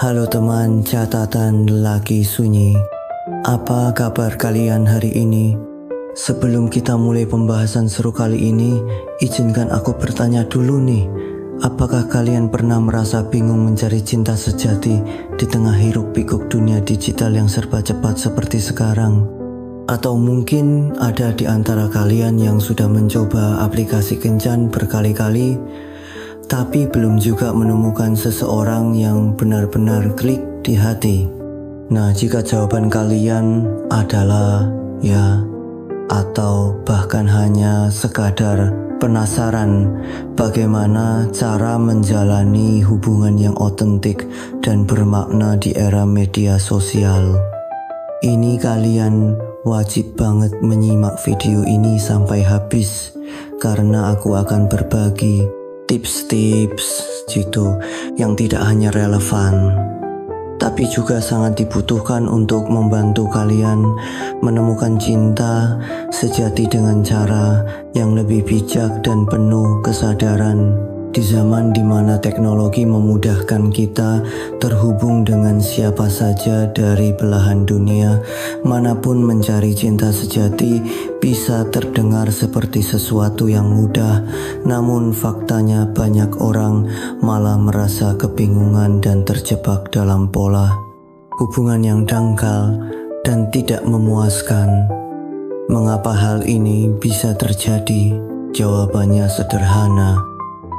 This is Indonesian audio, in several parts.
Halo teman catatan lelaki sunyi, apa kabar kalian hari ini? Sebelum kita mulai pembahasan seru kali ini, izinkan aku bertanya dulu nih. Apakah kalian pernah merasa bingung mencari cinta sejati di tengah hiruk pikuk dunia digital yang serba cepat seperti sekarang? Atau mungkin ada di antara kalian yang sudah mencoba aplikasi kencan berkali-kali, tapi belum juga menemukan seseorang yang benar-benar klik di hati. Nah, jika jawaban kalian adalah ya, atau bahkan hanya sekadar penasaran bagaimana cara menjalani hubungan yang otentik dan bermakna di era media sosial, ini kalian wajib banget menyimak video ini sampai habis, karena aku akan berbagi tips-tips gitu yang tidak hanya relevan, tapi juga sangat dibutuhkan untuk membantu kalian menemukan cinta sejati dengan cara yang lebih bijak dan penuh kesadaran. Di zaman dimana teknologi memudahkan kita terhubung dengan siapa saja dari belahan dunia manapun, mencari cinta sejati bisa terdengar seperti sesuatu yang mudah. Namun faktanya banyak orang malah merasa kebingungan dan terjebak dalam pola hubungan yang dangkal dan tidak memuaskan. Mengapa hal ini bisa terjadi? Jawabannya sederhana.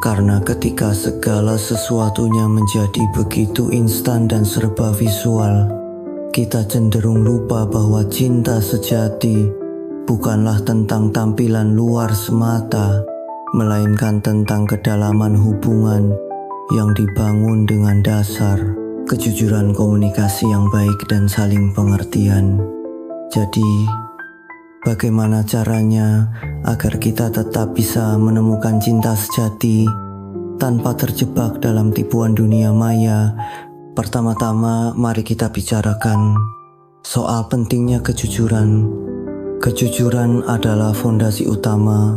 Karena ketika segala sesuatunya menjadi begitu instan dan serba visual, kita cenderung lupa bahwa cinta sejati bukanlah tentang tampilan luar semata, melainkan tentang kedalaman hubungan yang dibangun dengan dasar kejujuran komunikasi yang baik dan saling pengertian. Jadi, bagaimana caranya agar kita tetap bisa menemukan cinta sejati tanpa terjebak dalam tipuan dunia maya? Pertama-tama, mari kita bicarakan soal pentingnya kejujuran. Kejujuran adalah fondasi utama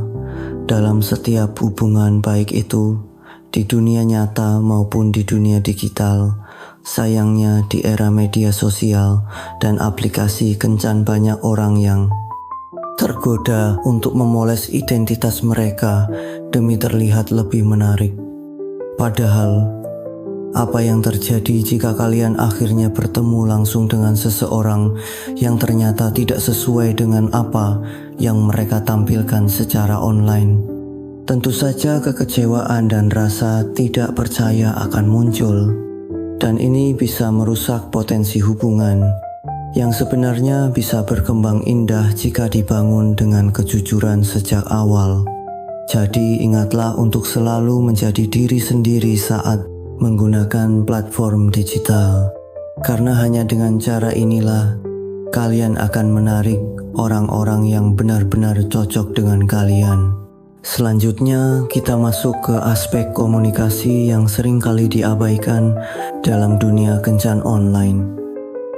dalam setiap hubungan, baik itu di dunia nyata maupun di dunia digital. Sayangnya di era media sosial dan aplikasi kencan, banyak orang yang tergoda untuk memoles identitas mereka demi terlihat lebih menarik. Padahal, apa yang terjadi jika kalian akhirnya bertemu langsung dengan seseorang yang ternyata tidak sesuai dengan apa yang mereka tampilkan secara online? Tentu saja kekecewaan dan rasa tidak percaya akan muncul, dan ini bisa merusak potensi hubungan yang sebenarnya bisa berkembang indah jika dibangun dengan kejujuran sejak awal. Jadi ingatlah untuk selalu menjadi diri sendiri saat menggunakan platform digital, karena hanya dengan cara inilah kalian akan menarik orang-orang yang benar-benar cocok dengan kalian. Selanjutnya kita masuk ke aspek komunikasi yang sering kali diabaikan dalam dunia kencan online.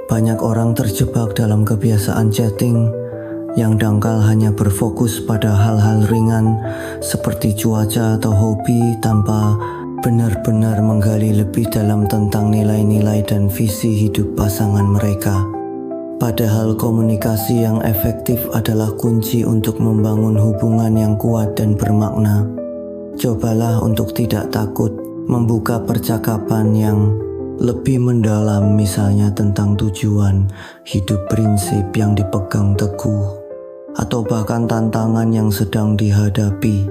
Banyak orang terjebak dalam kebiasaan chatting yang dangkal, hanya berfokus pada hal-hal ringan seperti cuaca atau hobi tanpa benar-benar menggali lebih dalam tentang nilai-nilai dan visi hidup pasangan mereka. Padahal komunikasi yang efektif adalah kunci untuk membangun hubungan yang kuat dan bermakna. Cobalah untuk tidak takut membuka percakapan yang lebih mendalam, misalnya tentang tujuan hidup, prinsip yang dipegang teguh, atau bahkan tantangan yang sedang dihadapi.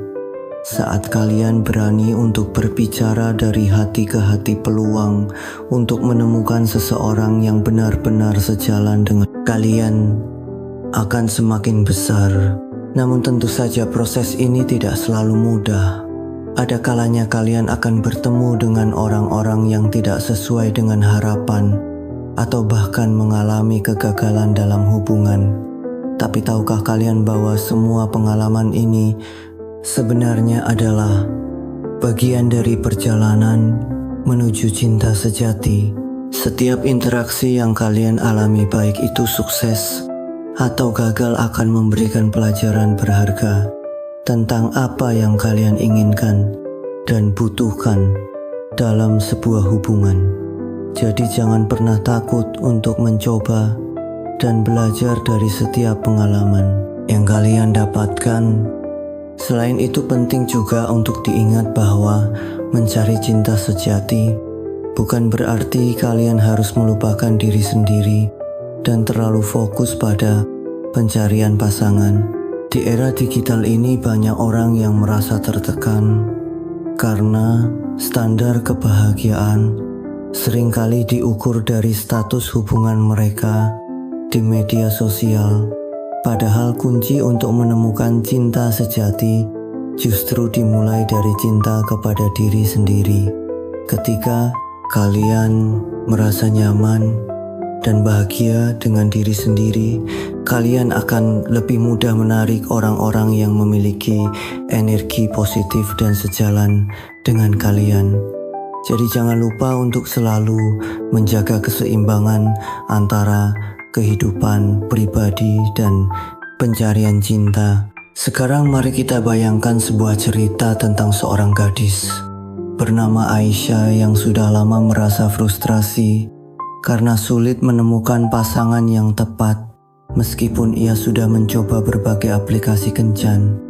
Saat kalian berani untuk berbicara dari hati ke hati, peluang untuk menemukan seseorang yang benar-benar sejalan dengan kalian akan semakin besar. Namun tentu saja proses ini tidak selalu mudah. Ada kalanya kalian akan bertemu dengan orang-orang yang tidak sesuai dengan harapan, atau bahkan mengalami kegagalan dalam hubungan. Tapi tahukah kalian bahwa semua pengalaman ini sebenarnya adalah bagian dari perjalanan menuju cinta sejati? Setiap interaksi yang kalian alami, baik itu sukses atau gagal, akan memberikan pelajaran berharga tentang apa yang kalian inginkan dan butuhkan dalam sebuah hubungan. Jadi jangan pernah takut untuk mencoba dan belajar dari setiap pengalaman yang kalian dapatkan. Selain itu penting juga untuk diingat bahwa mencari cinta sejati bukan berarti kalian harus melupakan diri sendiri dan terlalu fokus pada pencarian pasangan. Di era digital ini banyak orang yang merasa tertekan karena standar kebahagiaan seringkali diukur dari status hubungan mereka di media sosial. Padahal kunci untuk menemukan cinta sejati justru dimulai dari cinta kepada diri sendiri. Ketika kalian merasa nyaman dan bahagia dengan diri sendiri, kalian akan lebih mudah menarik orang-orang yang memiliki energi positif dan sejalan dengan kalian. Jadi jangan lupa untuk selalu menjaga keseimbangan antara kehidupan pribadi dan pencarian cinta. Sekarang mari kita bayangkan sebuah cerita tentang seorang gadis bernama Aisyah yang sudah lama merasa frustrasi karena sulit menemukan pasangan yang tepat. Meskipun ia sudah mencoba berbagai aplikasi kencan,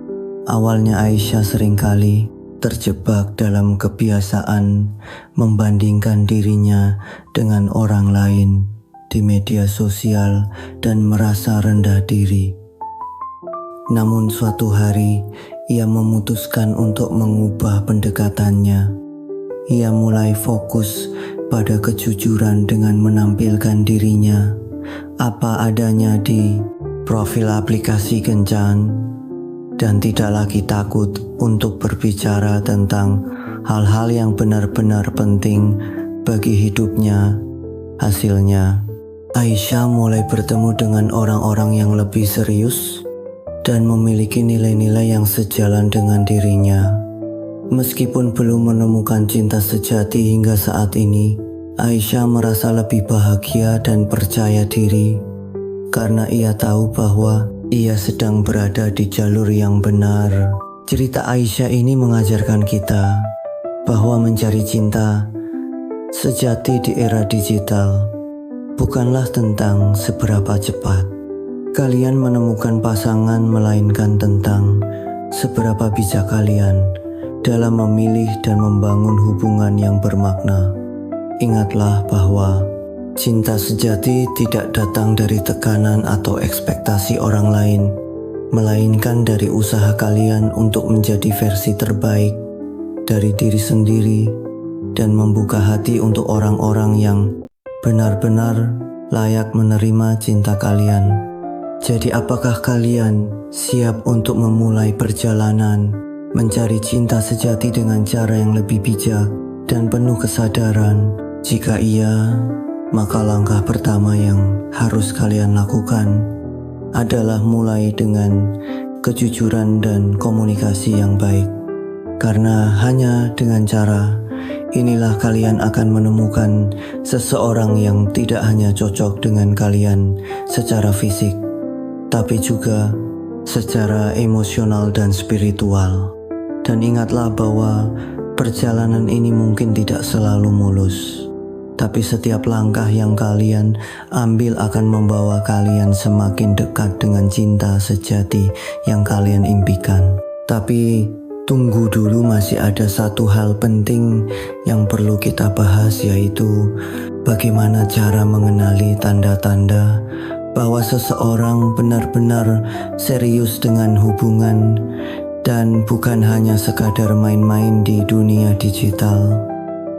awalnya Aisyah seringkali terjebak dalam kebiasaan membandingkan dirinya dengan orang lain di media sosial dan merasa rendah diri. Namun suatu hari, ia memutuskan untuk mengubah pendekatannya. Ia mulai fokus pada kejujuran dengan menampilkan dirinya apa adanya di profil aplikasi kencan dan tidak lagi takut untuk berbicara tentang hal-hal yang benar-benar penting bagi hidupnya. Hasilnya, Aisyah mulai bertemu dengan orang-orang yang lebih serius dan memiliki nilai-nilai yang sejalan dengan dirinya. Meskipun belum menemukan cinta sejati hingga saat ini, Aisyah merasa lebih bahagia dan percaya diri karena ia tahu bahwa ia sedang berada di jalur yang benar. Cerita Aisyah ini mengajarkan kita bahwa mencari cinta sejati di era digital bukanlah tentang seberapa cepat kalian menemukan pasangan, melainkan tentang seberapa bijak kalian dalam memilih dan membangun hubungan yang bermakna. Ingatlah bahwa cinta sejati tidak datang dari tekanan atau ekspektasi orang lain, melainkan dari usaha kalian untuk menjadi versi terbaik dari diri sendiri dan membuka hati untuk orang-orang yang benar-benar layak menerima cinta kalian. Jadi apakah kalian siap untuk memulai perjalanan mencari cinta sejati dengan cara yang lebih bijak dan penuh kesadaran? Jika iya, maka langkah pertama yang harus kalian lakukan adalah mulai dengan kejujuran dan komunikasi yang baik. Karena hanya dengan cara inilah kalian akan menemukan seseorang yang tidak hanya cocok dengan kalian secara fisik, tapi juga secara emosional dan spiritual. Dan ingatlah bahwa perjalanan ini mungkin tidak selalu mulus, tapi setiap langkah yang kalian ambil akan membawa kalian semakin dekat dengan cinta sejati yang kalian impikan. Tapi tunggu dulu, masih ada satu hal penting yang perlu kita bahas, yaitu bagaimana cara mengenali tanda-tanda bahwa seseorang benar-benar serius dengan hubungan dan bukan hanya sekadar main-main di dunia digital.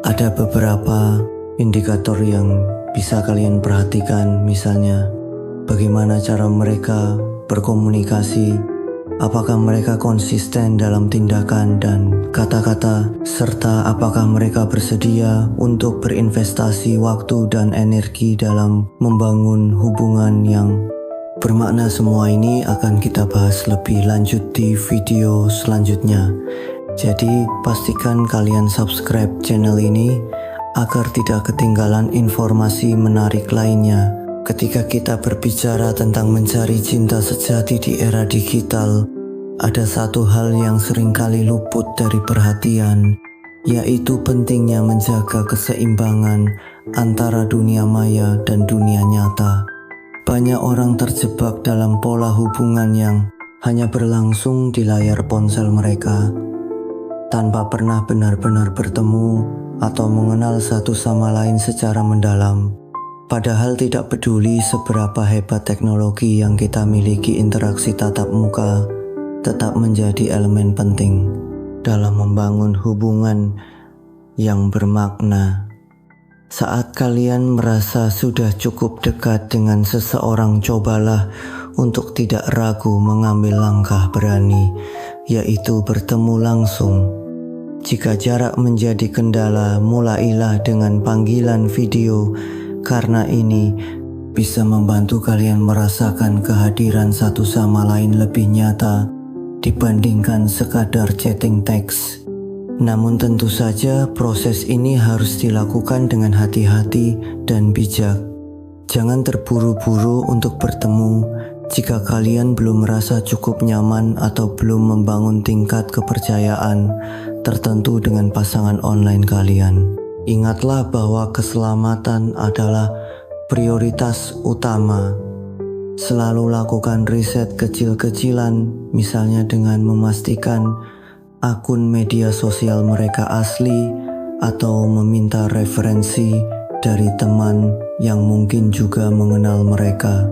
Ada beberapa indikator yang bisa kalian perhatikan, misalnya bagaimana cara mereka berkomunikasi, apakah mereka konsisten dalam tindakan dan kata-kata, serta apakah mereka bersedia untuk berinvestasi waktu dan energi dalam membangun hubungan yang bermakna. Semua ini akan kita bahas lebih lanjut di video selanjutnya. Jadi pastikan kalian subscribe channel ini agar tidak ketinggalan informasi menarik lainnya. Ketika kita berbicara tentang mencari cinta sejati di era digital, ada satu hal yang seringkali luput dari perhatian, yaitu pentingnya menjaga keseimbangan antara dunia maya dan dunia nyata. Banyak orang terjebak dalam pola hubungan yang hanya berlangsung di layar ponsel mereka, tanpa pernah benar-benar bertemu atau mengenal satu sama lain secara mendalam. Padahal tidak peduli seberapa hebat teknologi yang kita miliki, interaksi tatap muka tetap menjadi elemen penting dalam membangun hubungan yang bermakna. Saat kalian merasa sudah cukup dekat dengan seseorang, cobalah untuk tidak ragu mengambil langkah berani, yaitu bertemu langsung. Jika jarak menjadi kendala, mulailah dengan panggilan video, karena ini bisa membantu kalian merasakan kehadiran satu sama lain lebih nyata dibandingkan sekadar chatting teks. Namun tentu saja proses ini harus dilakukan dengan hati-hati dan bijak. Jangan terburu-buru untuk bertemu jika kalian belum merasa cukup nyaman atau belum membangun tingkat kepercayaan tertentu dengan pasangan online kalian. Ingatlah bahwa keselamatan adalah prioritas utama. Selalu lakukan riset kecil-kecilan, misalnya dengan memastikan akun media sosial mereka asli atau meminta referensi dari teman yang mungkin juga mengenal mereka.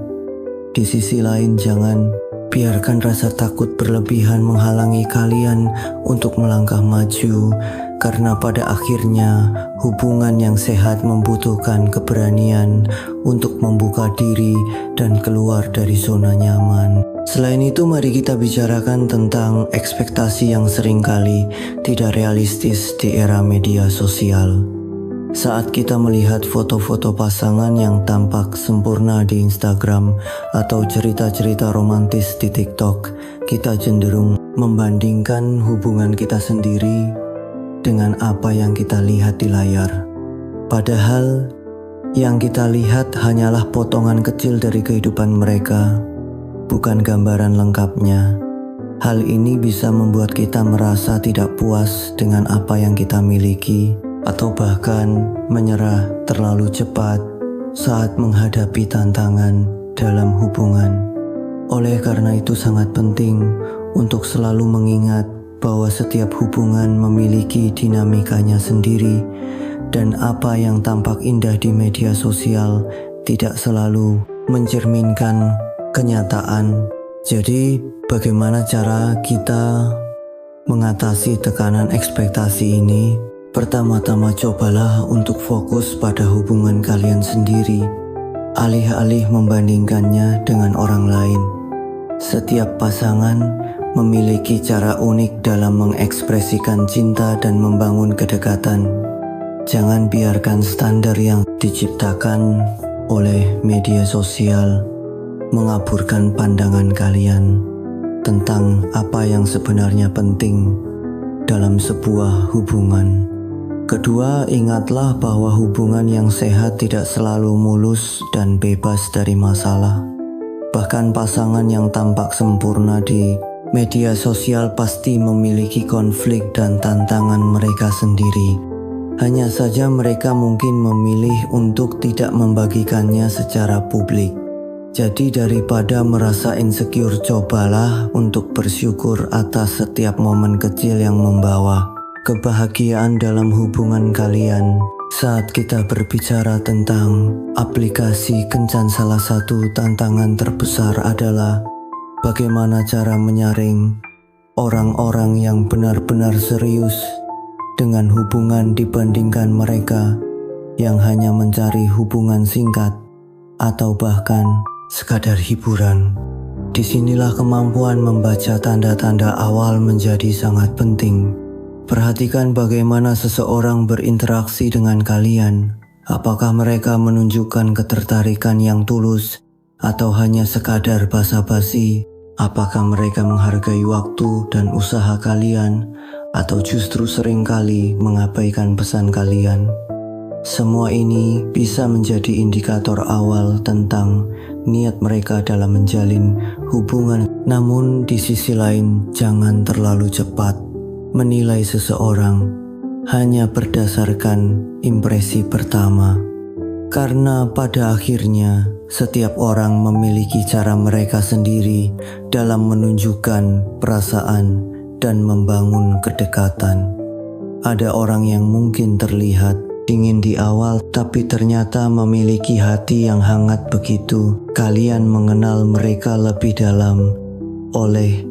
Di sisi lain, jangan biarkan rasa takut berlebihan menghalangi kalian untuk melangkah maju, karena pada akhirnya hubungan yang sehat membutuhkan keberanian untuk membuka diri dan keluar dari zona nyaman. Selain itu, mari kita bicarakan tentang ekspektasi yang seringkali tidak realistis di era media sosial. Saat kita melihat foto-foto pasangan yang tampak sempurna di Instagram atau cerita-cerita romantis di TikTok, kita cenderung membandingkan hubungan kita sendiri dengan apa yang kita lihat di layar. Padahal yang kita lihat hanyalah potongan kecil dari kehidupan mereka, bukan gambaran lengkapnya. Hal ini bisa membuat kita merasa tidak puas dengan apa yang kita miliki, atau bahkan menyerah terlalu cepat saat menghadapi tantangan dalam hubungan. Oleh karena itu sangat penting untuk selalu mengingat bahwa setiap hubungan memiliki dinamikanya sendiri, dan apa yang tampak indah di media sosial tidak selalu mencerminkan kenyataan. Jadi, bagaimana cara kita mengatasi tekanan ekspektasi ini? Pertama-tama, cobalah untuk fokus pada hubungan kalian sendiri, alih-alih membandingkannya dengan orang lain. Setiap pasangan memiliki cara unik dalam mengekspresikan cinta dan membangun kedekatan. Jangan biarkan standar yang diciptakan oleh media sosial mengaburkan pandangan kalian tentang apa yang sebenarnya penting dalam sebuah hubungan. Kedua, ingatlah bahwa hubungan yang sehat tidak selalu mulus dan bebas dari masalah. Bahkan pasangan yang tampak sempurna di media sosial pasti memiliki konflik dan tantangan mereka sendiri. Hanya saja mereka mungkin memilih untuk tidak membagikannya secara publik. Jadi daripada merasa insecure, cobalah untuk bersyukur atas setiap momen kecil yang membawa kebahagiaan dalam hubungan kalian. Saat kita berbicara tentang aplikasi kencan, salah satu tantangan terbesar adalah bagaimana cara menyaring orang-orang yang benar-benar serius dengan hubungan dibandingkan mereka yang hanya mencari hubungan singkat atau bahkan sekadar hiburan. Disinilah kemampuan membaca tanda-tanda awal menjadi sangat penting. Perhatikan bagaimana seseorang berinteraksi dengan kalian. Apakah mereka menunjukkan ketertarikan yang tulus atau hanya sekadar basa-basi? Apakah mereka menghargai waktu dan usaha kalian atau justru seringkali mengabaikan pesan kalian? Semua ini bisa menjadi indikator awal tentang niat mereka dalam menjalin hubungan. Namun di sisi lain, jangan terlalu cepat menilai seseorang hanya berdasarkan impresi pertama. Karena pada akhirnya setiap orang memiliki cara mereka sendiri dalam menunjukkan perasaan dan membangun kedekatan. Ada orang yang mungkin terlihat dingin di awal, tapi ternyata memiliki hati yang hangat begitu kalian mengenal mereka lebih dalam. Oleh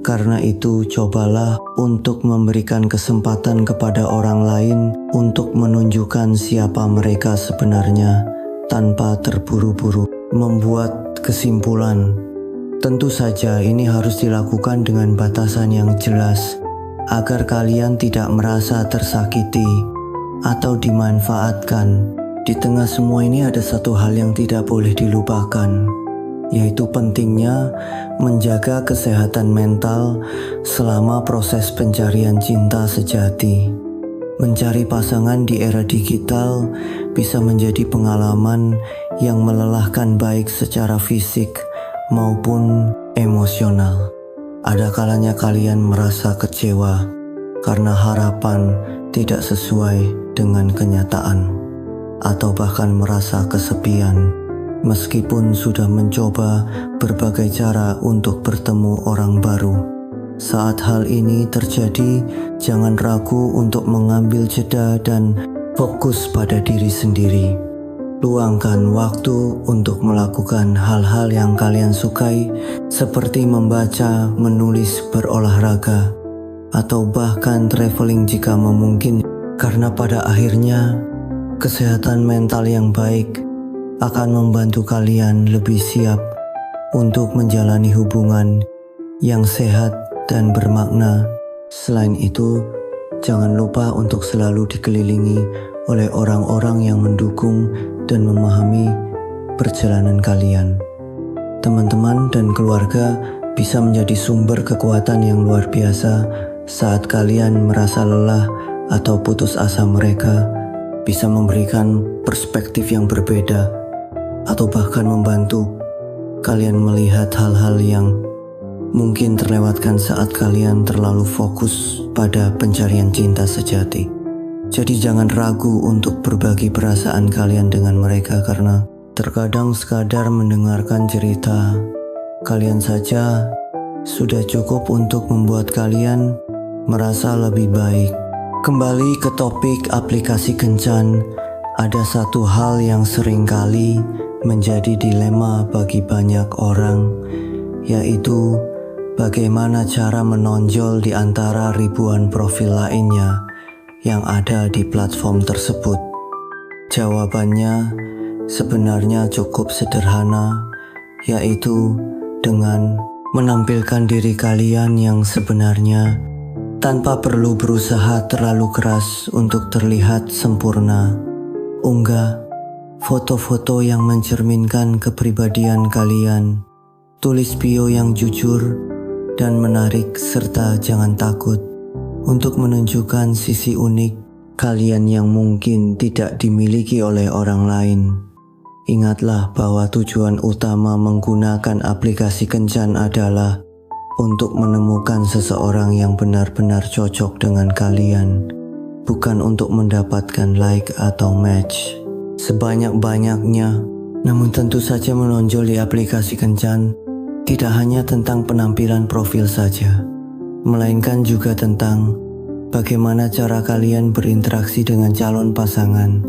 karena itu, cobalah untuk memberikan kesempatan kepada orang lain untuk menunjukkan siapa mereka sebenarnya tanpa terburu-buru membuat kesimpulan. Tentu saja ini harus dilakukan dengan batasan yang jelas agar kalian tidak merasa tersakiti atau dimanfaatkan. Di tengah semua ini ada satu hal yang tidak boleh dilupakan, yaitu pentingnya menjaga kesehatan mental selama proses pencarian cinta sejati. Mencari pasangan di era digital bisa menjadi pengalaman yang melelahkan baik secara fisik maupun emosional. Ada kalanya kalian merasa kecewa karena harapan tidak sesuai dengan kenyataan, atau bahkan merasa kesepian meskipun sudah mencoba berbagai cara untuk bertemu orang baru. Saat hal ini terjadi, jangan ragu untuk mengambil jeda dan fokus pada diri sendiri. Luangkan waktu untuk melakukan hal-hal yang kalian sukai, seperti membaca, menulis, berolahraga, atau bahkan traveling jika memungkinkan. Karena pada akhirnya, kesehatan mental yang baik akan membantu kalian lebih siap untuk menjalani hubungan yang sehat dan bermakna. Selain itu, jangan lupa untuk selalu dikelilingi oleh orang-orang yang mendukung dan memahami perjalanan kalian. Teman-teman dan keluarga bisa menjadi sumber kekuatan yang luar biasa saat kalian merasa lelah atau putus asa. Mereka bisa memberikan perspektif yang berbeda atau bahkan membantu kalian melihat hal-hal yang mungkin terlewatkan saat kalian terlalu fokus pada pencarian cinta sejati. Jadi jangan ragu untuk berbagi perasaan kalian dengan mereka, karena terkadang sekadar mendengarkan cerita kalian saja sudah cukup untuk membuat kalian merasa lebih baik. Kembali ke topik aplikasi kencan, ada satu hal yang seringkali menjadi dilema bagi banyak orang, yaitu bagaimana cara menonjol di antara ribuan profil lainnya yang ada di platform tersebut. Jawabannya sebenarnya cukup sederhana, yaitu dengan menampilkan diri kalian yang sebenarnya tanpa perlu berusaha terlalu keras untuk terlihat sempurna. Unggah foto-foto yang mencerminkan kepribadian kalian, tulis bio yang jujur dan menarik, serta jangan takut untuk menunjukkan sisi unik kalian yang mungkin tidak dimiliki oleh orang lain. Ingatlah bahwa tujuan utama menggunakan aplikasi kencan adalah untuk menemukan seseorang yang benar-benar cocok dengan kalian, bukan untuk mendapatkan like atau match sebanyak-banyaknya. Namun tentu saja menonjol di aplikasi kencan tidak hanya tentang penampilan profil saja, melainkan juga tentang bagaimana cara kalian berinteraksi dengan calon pasangan.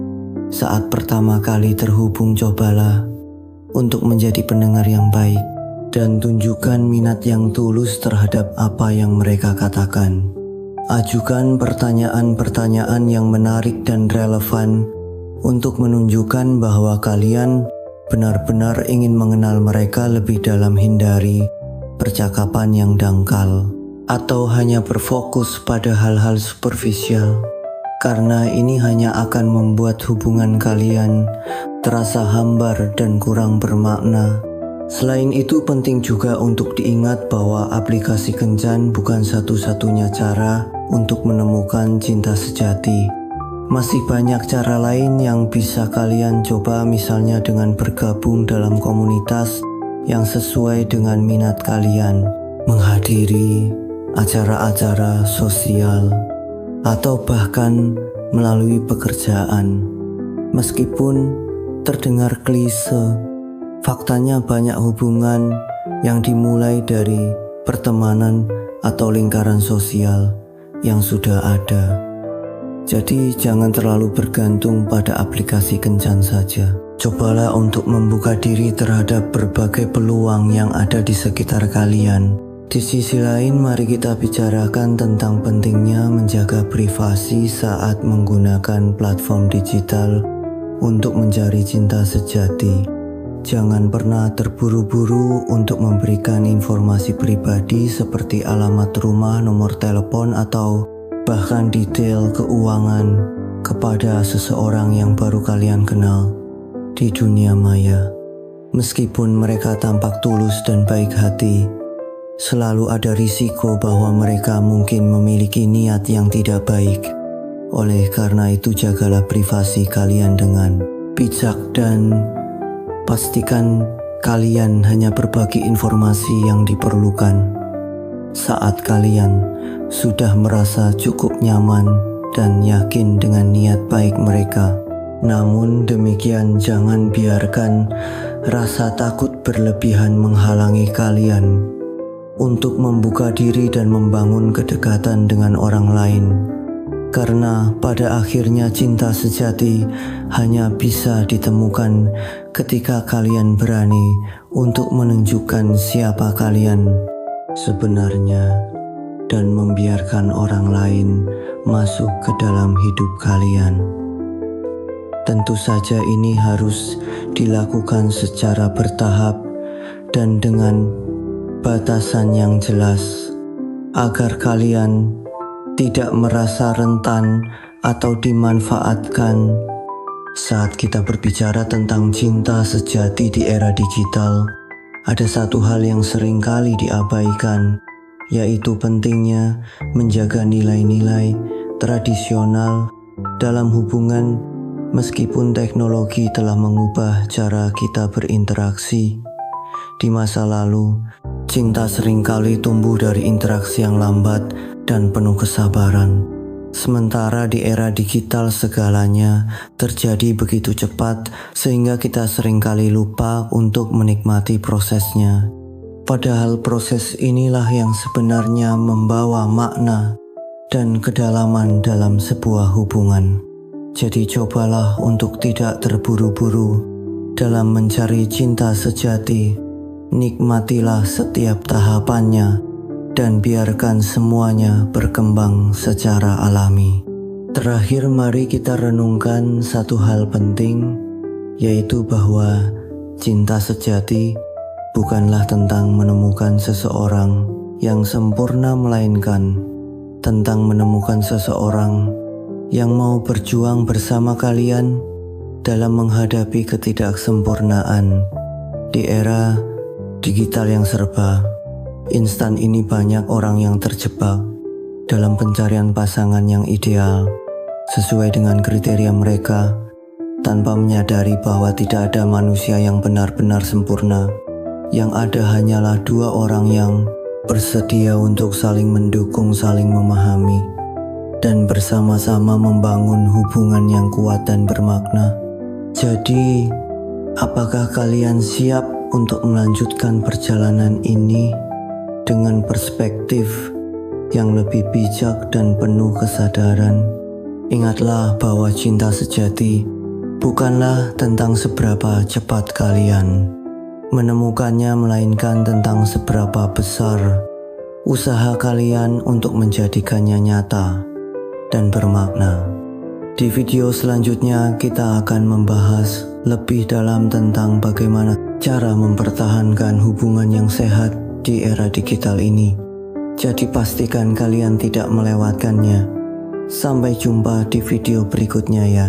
Saat pertama kali terhubung, cobalah untuk menjadi pendengar yang baik dan tunjukkan minat yang tulus terhadap apa yang mereka katakan. Ajukan pertanyaan-pertanyaan yang menarik dan relevan untuk menunjukkan bahwa kalian benar-benar ingin mengenal mereka lebih dalam. Hindari percakapan yang dangkal atau hanya berfokus pada hal-hal superficial, karena ini hanya akan membuat hubungan kalian terasa hambar dan kurang bermakna. Selain itu, penting juga untuk diingat bahwa aplikasi kencan bukan satu-satunya cara untuk menemukan cinta sejati. Masih banyak cara lain yang bisa kalian coba, misalnya dengan bergabung dalam komunitas yang sesuai dengan minat kalian, menghadiri acara-acara sosial, atau bahkan melalui pekerjaan. Meskipun terdengar klise. Faktanya banyak hubungan yang dimulai dari pertemanan atau lingkaran sosial yang sudah ada. Jadi jangan terlalu bergantung pada aplikasi kencan saja. Cobalah untuk membuka diri terhadap berbagai peluang yang ada di sekitar kalian. Di sisi lain, mari kita bicarakan tentang pentingnya menjaga privasi saat menggunakan platform digital untuk mencari cinta sejati. Jangan pernah terburu-buru untuk memberikan informasi pribadi seperti alamat rumah, nomor telepon, atau bahkan detail keuangan kepada seseorang yang baru kalian kenal di dunia maya. Meskipun mereka tampak tulus dan baik hati, selalu ada risiko bahwa mereka mungkin memiliki niat yang tidak baik. Oleh karena itu, jagalah privasi kalian dengan bijak dan pastikan kalian hanya berbagi informasi yang diperlukan saat kalian sudah merasa cukup nyaman dan yakin dengan niat baik mereka. Namun demikian, jangan biarkan rasa takut berlebihan menghalangi kalian untuk membuka diri dan membangun kedekatan dengan orang lain. Karena pada akhirnya cinta sejati hanya bisa ditemukan ketika kalian berani untuk menunjukkan siapa kalian sebenarnya dan membiarkan orang lain masuk ke dalam hidup kalian. Tentu saja ini harus dilakukan secara bertahap dan dengan batasan yang jelas agar kalian tidak merasa rentan atau dimanfaatkan. Saat kita berbicara tentang cinta sejati di era digital, ada satu hal yang sering kali diabaikan, yaitu pentingnya menjaga nilai-nilai tradisional dalam hubungan. Meskipun teknologi telah mengubah cara kita berinteraksi, di masa lalu cinta seringkali tumbuh dari interaksi yang lambat dan penuh kesabaran. Sementara di era digital segalanya terjadi begitu cepat sehingga kita seringkali lupa untuk menikmati prosesnya. Padahal proses inilah yang sebenarnya membawa makna dan kedalaman dalam sebuah hubungan. Jadi cobalah untuk tidak terburu-buru dalam mencari cinta sejati. Nikmatilah setiap tahapannya dan biarkan semuanya berkembang secara alami. Terakhir, mari kita renungkan satu hal penting, yaitu bahwa cinta sejati bukanlah tentang menemukan seseorang yang sempurna, melainkan tentang menemukan seseorang yang mau berjuang bersama kalian dalam menghadapi ketidaksempurnaan. Di era digital yang serba instan ini, banyak orang yang terjebak dalam pencarian pasangan yang ideal sesuai dengan kriteria mereka, tanpa menyadari bahwa tidak ada manusia yang benar-benar sempurna. Yang ada hanyalah dua orang yang bersedia untuk saling mendukung, saling memahami, dan bersama-sama membangun hubungan yang kuat dan bermakna. Jadi, apakah kalian siap untuk melanjutkan perjalanan ini dengan perspektif yang lebih bijak dan penuh kesadaran? Ingatlah bahwa cinta sejati bukanlah tentang seberapa cepat kalian menemukannya, melainkan tentang seberapa besar usaha kalian untuk menjadikannya nyata dan bermakna. Di video selanjutnya kita akan membahas lebih dalam tentang bagaimana cara mempertahankan hubungan yang sehat di era digital ini. Jadi pastikan kalian tidak melewatkannya. Sampai jumpa di video berikutnya ya.